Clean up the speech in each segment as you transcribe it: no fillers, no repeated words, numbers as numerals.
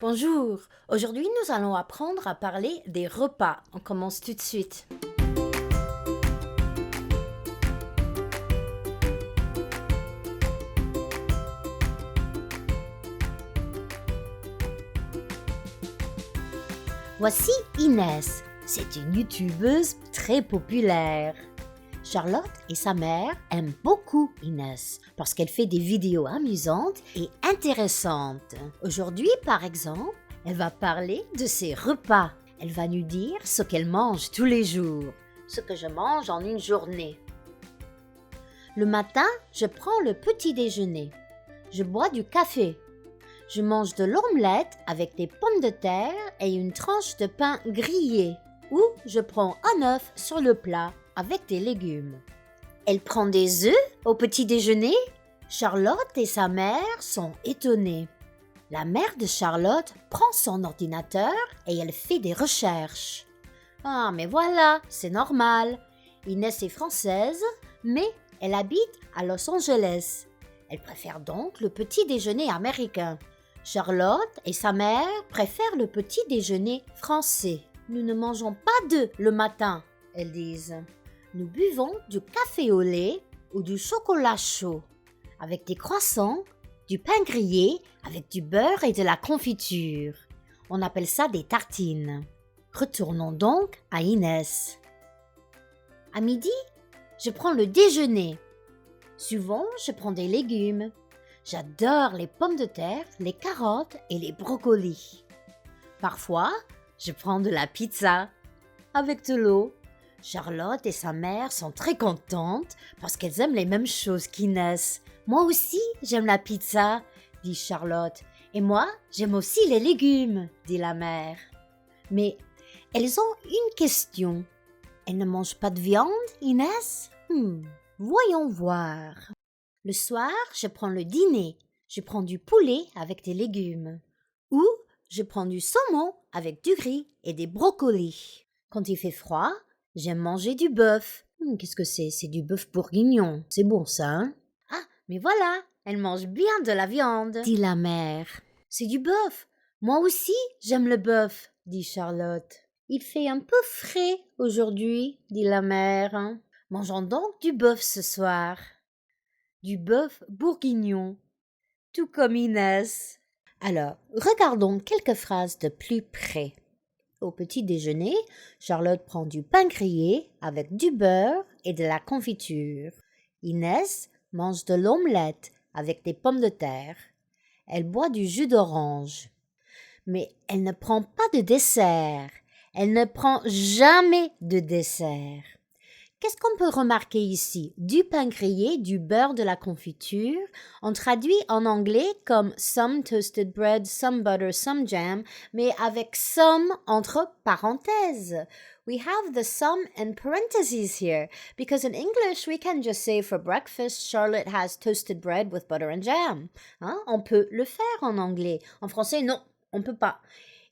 Bonjour, aujourd'hui nous allons apprendre à parler des repas. On commence tout de suite. Voici Inès. C'est une youtubeuse très populaire. Charlotte et sa mère aiment beaucoup Inès parce qu'elle fait des vidéos amusantes et intéressantes. Aujourd'hui, par exemple, elle va parler de ses repas. Elle va nous dire ce qu'elle mange tous les jours, ce que je mange en une journée. Le matin, je prends le petit déjeuner. Je bois du café. Je mange de l'omelette avec des pommes de terre et une tranche de pain grillé. Ou je prends un œuf sur le plat avec des légumes. Elle prend des œufs au petit déjeuner? Charlotte et sa mère sont étonnées. La mère de Charlotte prend son ordinateur et elle fait des recherches. Ah, mais voilà, c'est normal. Inès est française, mais elle habite à Los Angeles. Elle préfère donc le petit déjeuner américain. Charlotte et sa mère préfèrent le petit déjeuner français. Nous ne mangeons pas d'œufs le matin, elles disent. Nous buvons du café au lait ou du chocolat chaud, avec des croissants, du pain grillé, avec du beurre et de la confiture. On appelle ça des tartines. Retournons donc à Inès. À midi, je prends le déjeuner. Souvent, je prends des légumes. J'adore les pommes de terre, les carottes et les brocolis. Parfois, je prends de la pizza avec de l'eau. Charlotte et sa mère sont très contentes parce qu'elles aiment les mêmes choses qu'Inès. Moi aussi, j'aime la pizza, dit Charlotte. Et moi, j'aime aussi les légumes, dit la mère. Mais elles ont une question. Elles ne mangent pas de viande, Inès? Voyons voir. Le soir, je prends le dîner. Je prends du poulet avec des légumes. Ou je prends du saumon avec du riz et des brocolis. Quand il fait froid, j'aime manger du bœuf. Qu'est-ce que c'est? C'est du bœuf bourguignon. C'est bon ça, hein? Ah, mais voilà, elle mange bien de la viande, dit la mère. C'est du bœuf. Moi aussi, j'aime le bœuf, dit Charlotte. Il fait un peu frais aujourd'hui, dit la mère. Mangeons donc du bœuf ce soir. Du bœuf bourguignon, tout comme Inès. Alors, regardons quelques phrases de plus près. Au petit déjeuner, Charlotte prend du pain grillé avec du beurre et de la confiture. Inès mange de l'omelette avec des pommes de terre. Elle boit du jus d'orange. Mais elle ne prend pas de dessert. Elle ne prend jamais de dessert. Qu'est-ce qu'on peut remarquer ici? Du pain grillé, du beurre, de la confiture. On traduit en anglais comme some toasted bread, some butter, some jam, mais avec some entre parenthèses. We have the some in parentheses here, because in English we can just say for breakfast, Charlotte has toasted bread with butter and jam. On peut le faire en anglais. En français, non, on ne peut pas.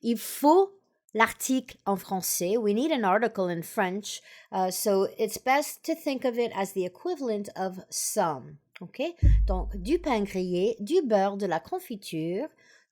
Il faut l'article en français. We need an article in French, so it's best to think of it as the equivalent of some. Okay? Donc, du pain grillé, du beurre, de la confiture,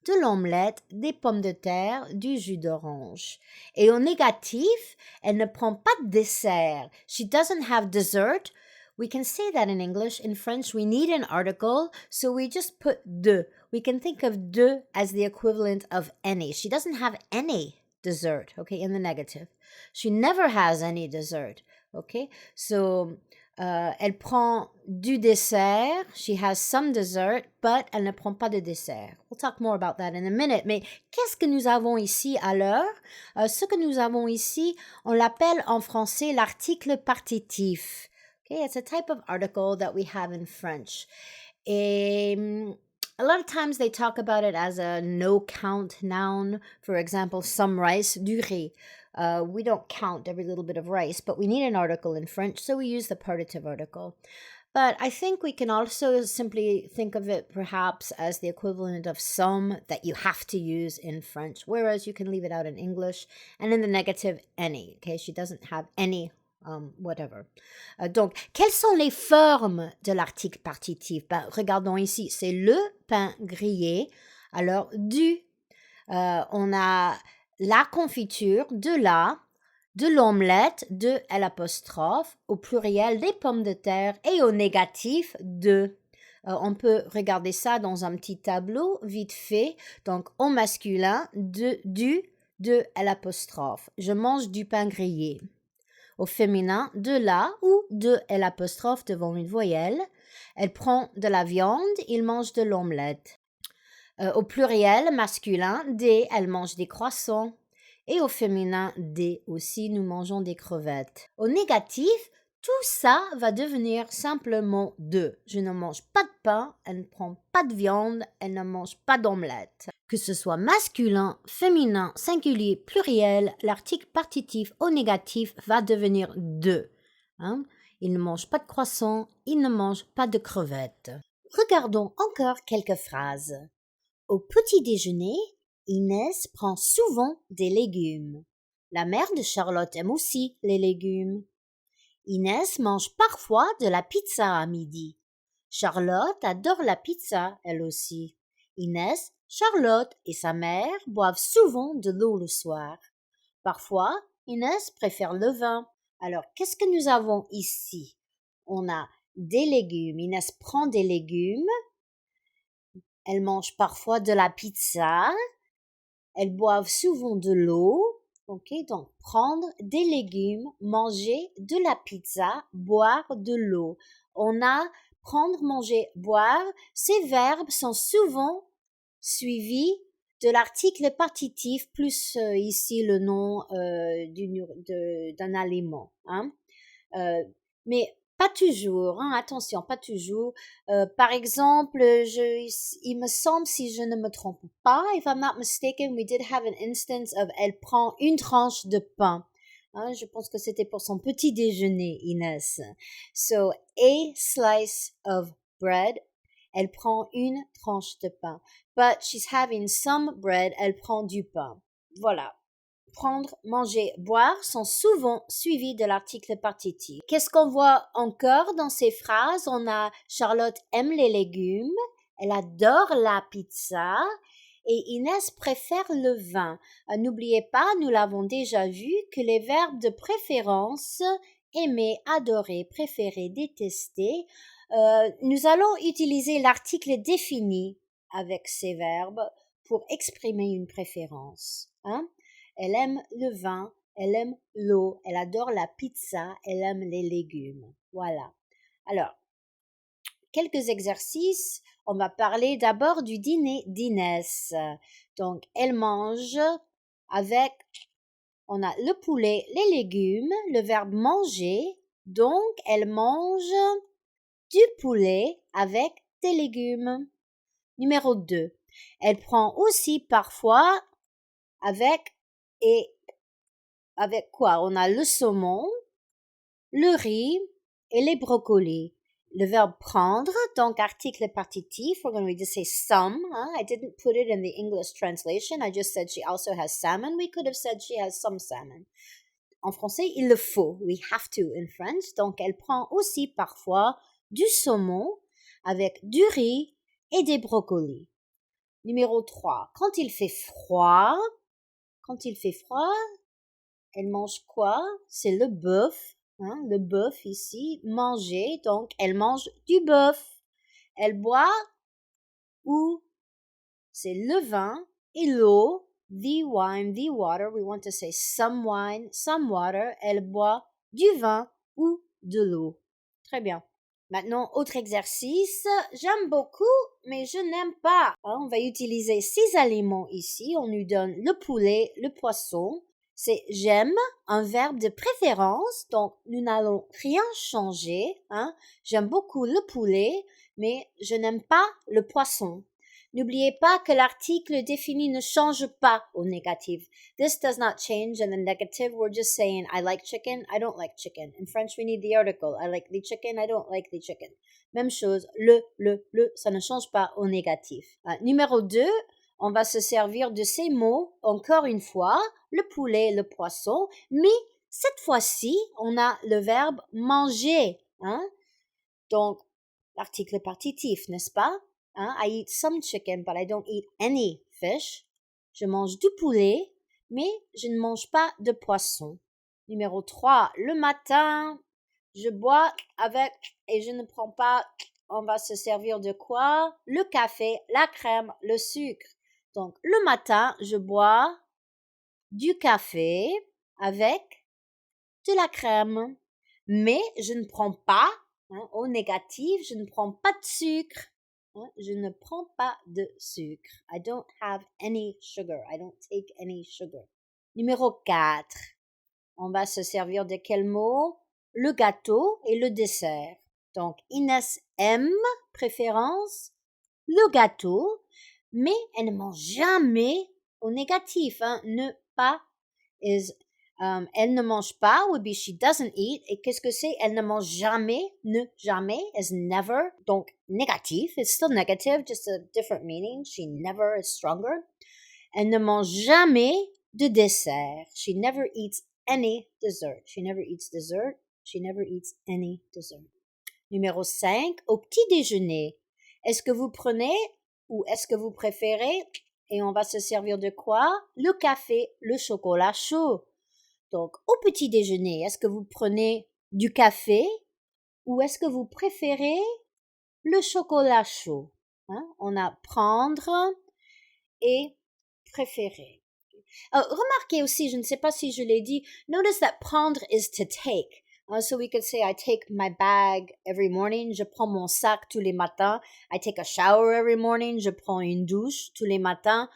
de l'omelette, des pommes de terre, du jus d'orange. Et au négatif, elle ne prend pas de dessert. She doesn't have dessert. We can say that in English. In French, we need an article, so we just put de. We can think of de as the equivalent of any. She doesn't have any dessert, okay, in the negative. She never has any dessert, okay? So, elle prend du dessert. She has some dessert, but elle ne prend pas de dessert. We'll talk more about that in a minute. Mais qu'est-ce que nous avons ici alors? Ce que nous avons ici, on l'appelle en français l'article partitif. Okay, it's a type of article that we have in French. Et a lot of times they talk about it as a no-count noun. For example, some rice, du riz. We don't count every little bit of rice, but we need an article in French, so we use the partitive article. But I think we can also simply think of it perhaps as the equivalent of some that you have to use in French, whereas you can leave it out in English. And in the negative, any. Okay, she doesn't have any whatever. Donc, quelles sont les formes de l'article partitif? Regardons ici, c'est le pain grillé. Alors, du On a la confiture, de l'omelette, de l'apostrophe, au pluriel des pommes de terre et au négatif de. On peut regarder ça dans un petit tableau vite fait. Donc au masculin, de l'apostrophe. Je mange du pain grillé. Au féminin, de la ou de l'apostrophe devant une voyelle. Elle prend de la viande, il mange de l'omelette. Au pluriel masculin, elle mange des croissants. Et au féminin, aussi, nous mangeons des crevettes. Au négatif, tout ça va devenir simplement de. Je ne mange pas de pain, elle ne prend pas de viande, elle ne mange pas d'omelette. Que ce soit masculin, féminin, singulier, pluriel, l'article partitif au négatif va devenir de. Il ne mange pas de croissants, il ne mange pas de crevettes. Regardons encore quelques phrases. Au petit déjeuner, Inès prend souvent des légumes. La mère de Charlotte aime aussi les légumes. Inès mange parfois de la pizza à midi. Charlotte adore la pizza, elle aussi. Inès, Charlotte et sa mère boivent souvent de l'eau le soir. Parfois, Inès préfère le vin. Alors, qu'est-ce que nous avons ici? On a des légumes. Inès prend des légumes. Elle mange parfois de la pizza. Elles boivent souvent de l'eau. Ok, donc prendre des légumes, manger de la pizza, boire de l'eau. On a prendre, manger, boire. Ces verbes sont souvent suivis de l'article partitif plus ici le nom d'un aliment. Mais pas toujours, attention, pas toujours. Par exemple, il me semble, si je ne me trompe pas, if I'm not mistaken, we did have an instance of elle prend une tranche de pain. Je pense que c'était pour son petit déjeuner, Inès. So, a slice of bread, elle prend une tranche de pain. But she's having some bread, elle prend du pain. Voilà. Prendre, manger, boire sont souvent suivis de l'article partitif. Qu'est-ce qu'on voit encore dans ces phrases? On a Charlotte aime les légumes, elle adore la pizza et Inès préfère le vin. N'oubliez pas, nous l'avons déjà vu, que les verbes de préférence, aimer, adorer, préférer, détester, nous allons utiliser l'article défini avec ces verbes pour exprimer une préférence. Elle aime le vin, elle aime l'eau, elle adore la pizza, elle aime les légumes. Voilà. Alors, quelques exercices. On va parler d'abord du dîner d'Inès. Donc, elle mange avec, on a le poulet, les légumes, le verbe manger. Donc, elle mange du poulet avec des légumes. Numéro 2. Elle prend aussi parfois avec quoi? On a le saumon, le riz et les brocolis. Le verbe prendre, donc article partitif, we're going to just say some. I didn't put it in the English translation. I just said she also has salmon. We could have said she has some salmon. En français, il le faut. We have to in French. Donc, elle prend aussi parfois du saumon avec du riz et des brocolis. Numéro 3. Quand il fait froid, elle mange quoi? C'est le bœuf. Le bœuf ici, manger, donc elle mange du bœuf. Elle boit c'est le vin et l'eau, the wine, the water. We want to say some wine, some water. Elle boit du vin ou de l'eau. Très bien. Maintenant, autre exercice. J'aime beaucoup, mais je n'aime pas. On va utiliser 6 aliments ici. On nous donne le poulet, le poisson. C'est j'aime, un verbe de préférence, donc nous n'allons rien changer. J'aime beaucoup le poulet, mais je n'aime pas le poisson. N'oubliez pas que l'article défini ne change pas au négatif. This does not change in the negative. We're just saying, I like chicken, I don't like chicken. In French, we need the article. I like the chicken, I don't like the chicken. Même chose, le, ça ne change pas au négatif. Numéro 2, on va se servir de ces mots, encore une fois, le poulet, le poisson, mais cette fois-ci, on a le verbe manger. Donc, l'article partitif, n'est-ce pas? I eat some chicken, but I don't eat any fish. Je mange du poulet, mais je ne mange pas de poisson. Numéro 3, le matin, je bois avec et je ne prends pas, on va se servir de quoi? Le café, la crème, le sucre. Donc, le matin, je bois du café avec de la crème. Mais je ne prends pas, au négatif, je ne prends pas de sucre. Je ne prends pas de sucre. I don't have any sugar. I don't take any sugar. Numéro 4. On va se servir de quel mot? Le gâteau et le dessert. Donc, Inès aime, préférence, le gâteau, mais elle ne mange jamais au négatif. Ne pas is elle ne mange pas would be she doesn't eat. Et qu'est-ce que c'est? Elle ne mange jamais. Ne jamais is never. Donc, négatif. It's still negative, just a different meaning. She never is stronger. Elle ne mange jamais de dessert. She never eats any dessert. She never eats dessert. She never eats any dessert. Numéro 5. Au petit déjeuner. Est-ce que vous prenez ou est-ce que vous préférez, et on va se servir de quoi? Le café, le chocolat chaud. Donc, au petit déjeuner, est-ce que vous prenez du café ou est-ce que vous préférez le chocolat chaud? On a prendre et préférer. Remarquez aussi, je ne sais pas si je l'ai dit, notice that prendre is to take. So we could say I take my bag every morning. Je prends mon sac tous les matins. I take a shower every morning. Je prends une douche tous les matins.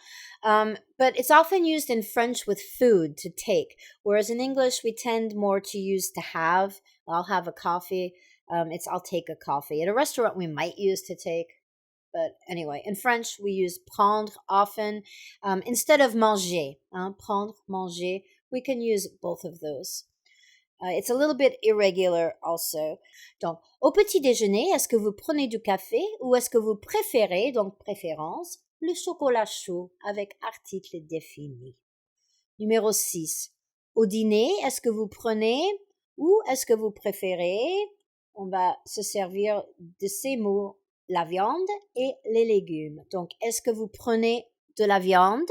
But it's often used in French with food, to take. Whereas in English, we tend more to use to have. I'll have a coffee. I'll take a coffee. At a restaurant, we might use to take. But anyway, in French, we use prendre often. Instead of manger, prendre, manger, we can use both of those. It's a little bit irregular also. Donc, au petit déjeuner, est-ce que vous prenez du café ou est-ce que vous préférez, donc préférence, le chocolat chaud avec article défini? Numéro 6. Au dîner, est-ce que vous prenez ou est-ce que vous préférez, on va se servir de ces mots, la viande et les légumes. Donc, est-ce que vous prenez de la viande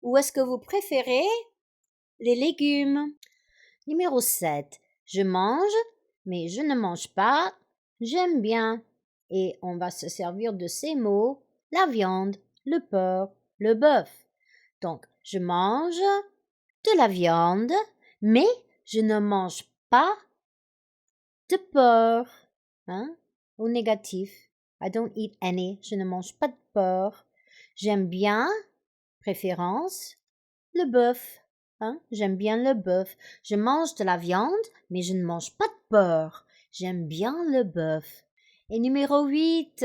ou est-ce que vous préférez les légumes? Numéro 7. Je mange, mais je ne mange pas. J'aime bien. Et on va se servir de ces mots, la viande, le porc, le bœuf. Donc, je mange de la viande, mais je ne mange pas de porc. Au négatif. I don't eat any. Je ne mange pas de porc. J'aime bien, préférence, le bœuf. J'aime bien le bœuf. Je mange de la viande, mais je ne mange pas de porc. J'aime bien le bœuf. Et numéro 8.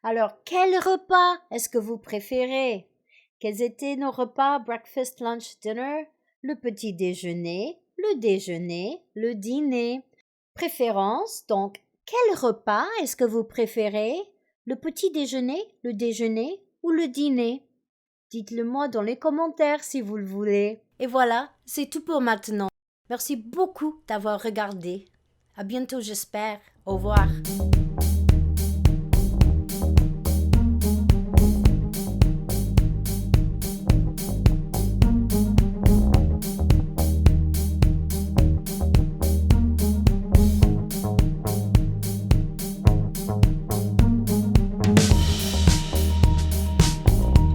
Alors, quel repas est-ce que vous préférez? Quels étaient nos repas? Breakfast, lunch, dinner? Le petit déjeuner, le dîner. Préférence, donc, quel repas est-ce que vous préférez? Le petit déjeuner, le déjeuner ou le dîner? Dites-le moi dans les commentaires si vous le voulez. Et voilà, c'est tout pour maintenant. Merci beaucoup d'avoir regardé. À bientôt, j'espère. Au revoir.